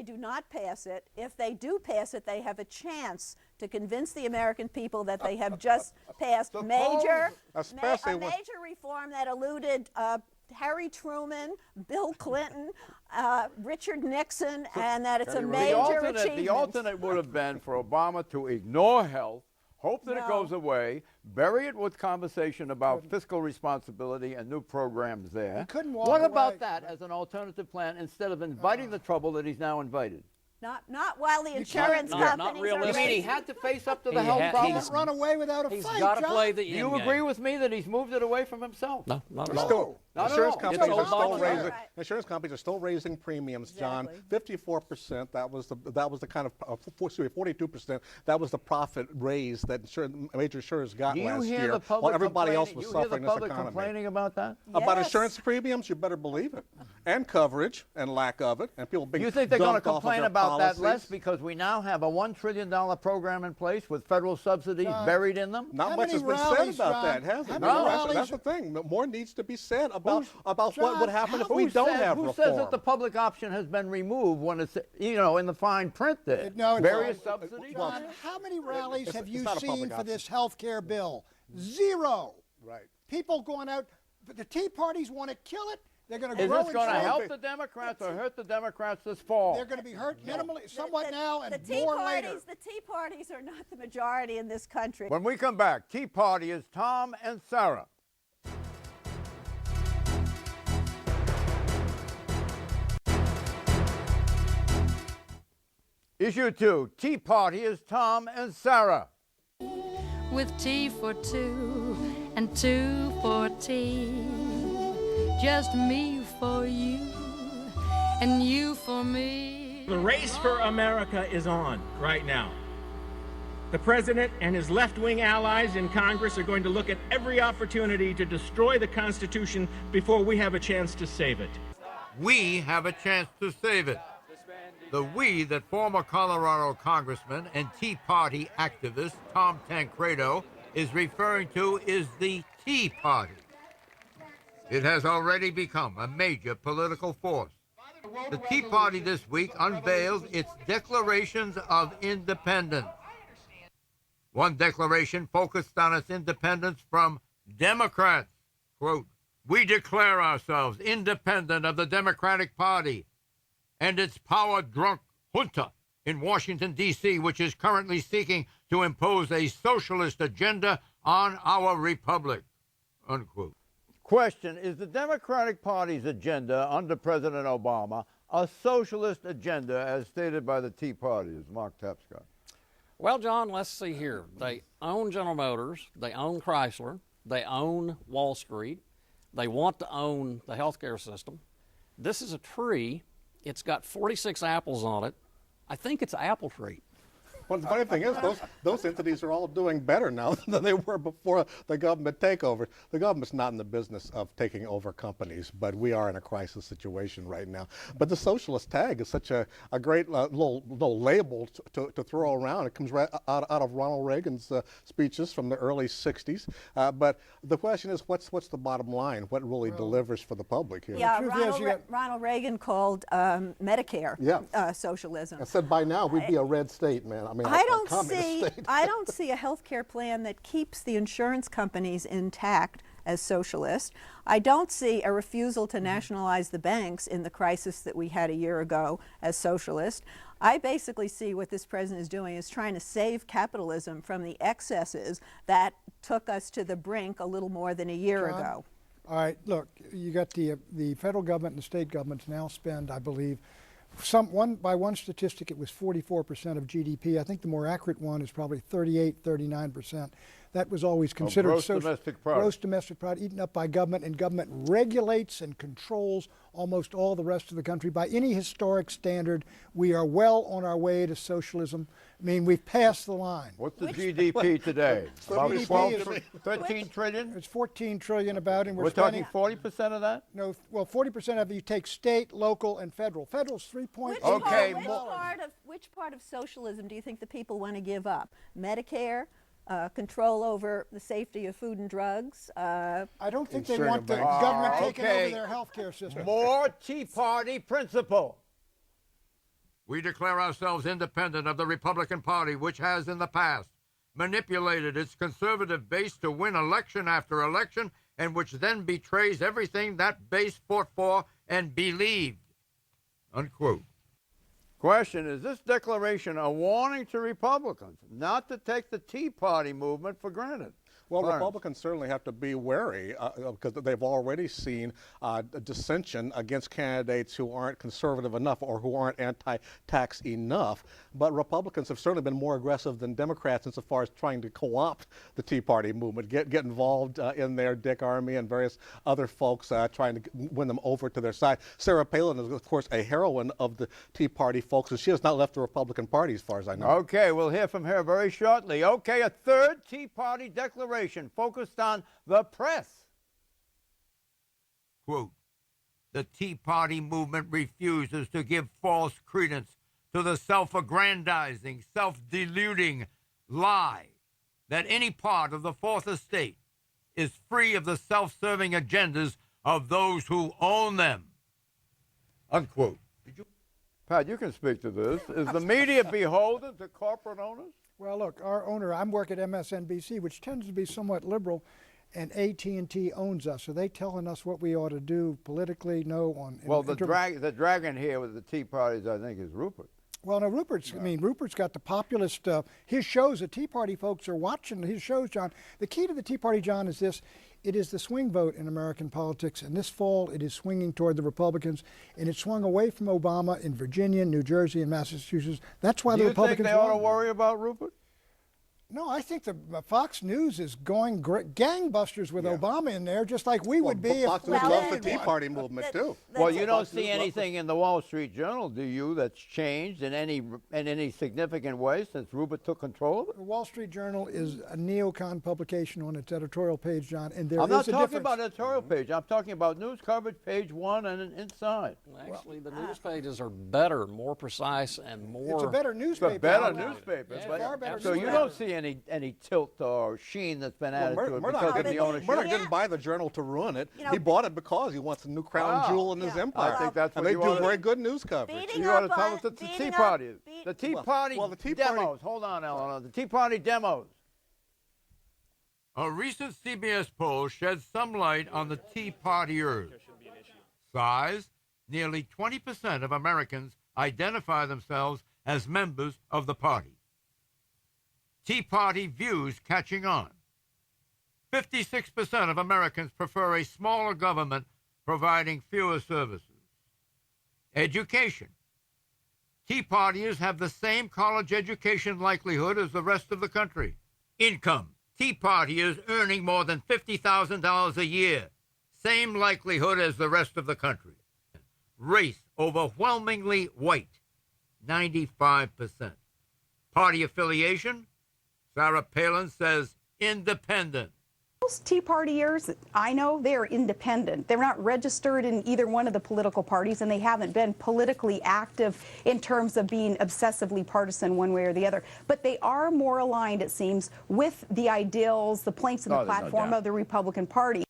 they do not pass it. If they do pass it, they have a chance to convince the American people that they have just passed a major reform that eluded Harry Truman, Bill Clinton, Richard Nixon, and that it's a major achievement. The alternate would have been for Obama to ignore health, hope that it goes away, bury it with conversation about fiscal responsibility and new programs there. What about that as an alternative plan instead of inviting the trouble that he's now invited? Not while the insurance companies are You mean he had to face up to the health problem? He can't run away without a fight, He's got to play the Do you agree with me that he's moved it away from himself? No, not at all. Insurance companies are still raising premiums, John. 54%. That was the kind of 42%. That was the profit raise that major insurers got last year, while everybody else was suffering this economy. Complaining about that? About insurance premiums, you better believe it, and coverage and lack of it, and people being You think they're going to dumped off of complain their about that policies? less because we now have a $1 trillion program in place with federal subsidies buried in them? Not much has been said about that, has it? That's the thing. More needs to be said about what would happen if we don't have reform. Who says that the public option has been removed when it's, in the fine print there? Various subsidies? John, how many rallies have you seen for this health care bill? Zero. Right. People going out, but the Tea Parties want to kill it. They're going to Is grow this going to help the Democrats or hurt the Democrats this fall? They're going to be hurt minimally, somewhat now, and the more later. The Tea Parties are not the majority in this country. When we come back, Tea Party is Tom and Sarah. Issue 2, Tea Party is Tom and Sarah. With tea for two and two for tea, just me for you and you for me. The race for America is on right now. The president and his left-wing allies in Congress are going to look at every opportunity to destroy the Constitution before we have a chance to save it. We have a chance to save it. The we that former Colorado Congressman and Tea Party activist Tom Tancredo is referring to is the Tea Party. It has already become a major political force. The Tea Party this week unveiled its declarations of independence. One declaration focused on its independence from Democrats. Quote, "We declare ourselves independent of the Democratic Party and its power-drunk junta in Washington, D.C., which is currently seeking to impose a socialist agenda on our republic," unquote. Question, is the Democratic Party's agenda under President Obama a socialist agenda as stated by the Tea Party? Mark Tapscott. Well, John, let's see here. They own General Motors. They own Chrysler. They own Wall Street. They want to own the healthcare system. This is a tree. It's got 46 apples on it. I think it's an apple tree. Well, the funny thing is, those entities are all doing better now than they were before the government takeover. The government's not in the business of taking over companies, but we are in a crisis situation right now. But the socialist tag is such a great little label to throw around. It comes right out of Ronald Reagan's speeches from the early 60s. But the question is, what's the bottom line? What really delivers for the public here? Yeah, Ronald Reagan called Medicare socialism. I said by now we'd be a red state, man. I don't see a health care plan that keeps the insurance companies intact as socialist. I don't see a refusal to nationalize the banks in the crisis that we had a year ago as socialist. I basically see what this president is doing is trying to save capitalism from the excesses that took us to the brink a little more than a year ago. All right, look, you got the federal government and the state governments now spend, I believe, by one statistic, it was 44% of GDP. I think the more accurate one is probably 38, 39%. That was always considered gross domestic product. Gross domestic product eaten up by government, and government regulates and controls almost all the rest of the country. By any historic standard, we are well on our way to socialism. I mean, we've passed the line. What's the GDP today? About 13 trillion? It's 14 trillion about, and we're talking 40% of that? No, well, 40% of it you take state, local, and federal. Federal's 3 points. Which part of socialism do you think the people want to give up? Medicare? Control over the safety of food and drugs. I don't think they want the government taking over their health care system. More Tea Party principle. We declare ourselves independent of the Republican Party, which has in the past manipulated its conservative base to win election after election, and which then betrays everything that base fought for and believed." Unquote. Question, is this declaration a warning to Republicans not to take the Tea Party movement for granted? Well, Clarence. Republicans certainly have to be wary because they've already seen dissension against candidates who aren't conservative enough or who aren't anti-tax enough. But Republicans have certainly been more aggressive than Democrats insofar as trying to co-opt the Tea Party movement, get involved in there. Dick Armey and various other folks trying to win them over to their side. Sarah Palin is, of course, a heroine of the Tea Party folks, and she has not left the Republican Party as far as I know. Okay, we'll hear from her very shortly. Okay, a third Tea Party declaration focused on the press. Quote, "The Tea Party movement refuses to give false credence to the self-aggrandizing, self-deluding lie that any part of the Fourth Estate is free of the self-serving agendas of those who own them." Unquote. Pat, you can speak to this. Is the media beholden to corporate owners? Well, look, our owner, I work at MSNBC, which tends to be somewhat liberal, and AT&T owns us. So they telling us what we ought to do politically, no on. Well, the dragon here with the Tea Parties, I think, is Rupert. Well, no, Rupert's got the populist, his shows, the Tea Party folks are watching his shows, John. The key to the Tea Party, John, is this. It is the swing vote in American politics, and this fall it is swinging toward the Republicans, and it swung away from Obama in Virginia, New Jersey, and Massachusetts. That's why the Republicans. Do you think they ought to worry about Rupert? No, I think the Fox News is going gangbusters with Obama in there, just like we would be. Fox News loves the Tea Party movement too. Well, you don't see anything in the Wall Street Journal, do you, that's changed in any significant way since Rupert took control of it? The Wall Street Journal is a neocon publication on its editorial page, John, and there I'm not is a talking difference. about editorial page. I'm talking about news coverage, page 1 and inside. Actually, the news pages are better, more precise, and more. It's a better newspaper. It's a better newspaper. Yeah, far better So you newspaper. don't see any tilt or sheen that's been added to it because of the ownership. Murdoch didn't buy the Journal to ruin it. He bought it because he wants a new crown jewel in his empire. I think that's what and they you do ought to- very good news coverage. You ought to tell us that the Tea Party is. The Tea Party well, the Tea demos. Party- Hold on, Eleanor. The Tea Party demos. A recent CBS poll sheds some light on the Tea Partiers. Size, nearly 20% of Americans identify themselves as members of the party. Tea Party views catching on. 56% of Americans prefer a smaller government providing fewer services. Education. Tea Partiers have the same college education likelihood as the rest of the country. Income. Tea Partiers earning more than $50,000 a year. Same likelihood as the rest of the country. Race. Overwhelmingly white. 95%. Party affiliation. Sarah Palin says independent. Most Tea Partiers, I know, they're independent. They're not registered in either one of the political parties, and they haven't been politically active in terms of being obsessively partisan one way or the other. But they are more aligned, it seems, with the ideals, the planks in the platform of the Republican Party.